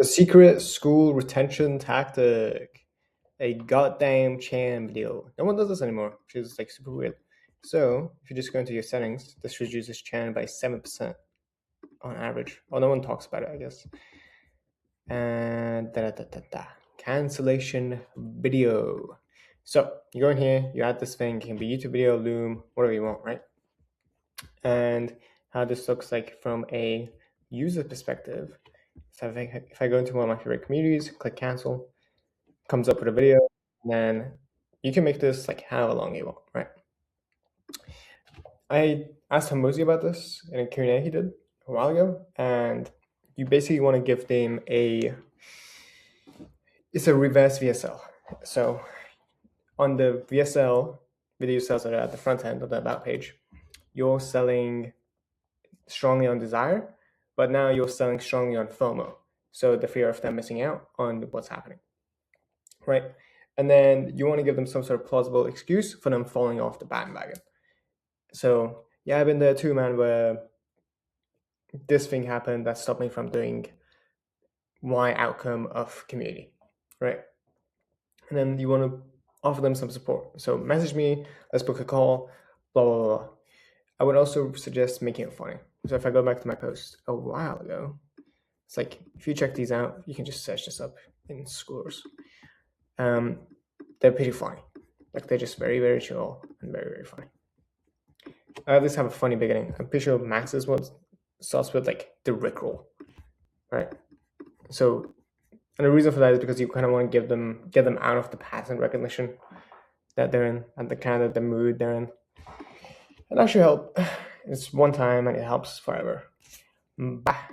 The secret school retention tactic. A goddamn Chan video. No one does this anymore, which is like super weird. So if you just go into your settings, this reduces Chan by 7% on average. Well, no one talks about it, I guess. And cancellation video. So you go in here, you add this thing. It can be YouTube video, Loom, whatever you want, right? And how this looks like from a user perspective. So if I go into one of my favorite communities, click cancel, comes up with a video, and then you can make this like however long you want, right? I asked Hamosi about this in a Q&A he did a while ago, and you basically want to give them it's a reverse VSL. So on the VSL video sales that are at the front end of the about page, you're selling strongly on desire, but now you're selling strongly on FOMO. So the fear of them missing out on what's happening, right? And then you want to give them some sort of plausible excuse for them falling off the bandwagon. So yeah, I've been there too, man, where this thing happened that stopped me from doing Y outcome of community, right? And then you want to offer them some support. So message me, let's book a call, blah, blah, blah. I would also suggest making it funny. So if I go back to my post a while ago, it's like, if you check these out, you can just search this up in Schoolers. They're pretty funny. Like, they're just very, very chill and very, very funny. I at least have a funny beginning. I'm pretty sure Max's one starts with like the Rickroll, right? So, and the reason for that is because you kind of want to get them out of the pattern recognition that they're in and the kind of the mood they're in. And that should help. It's one time and it helps forever. Bye.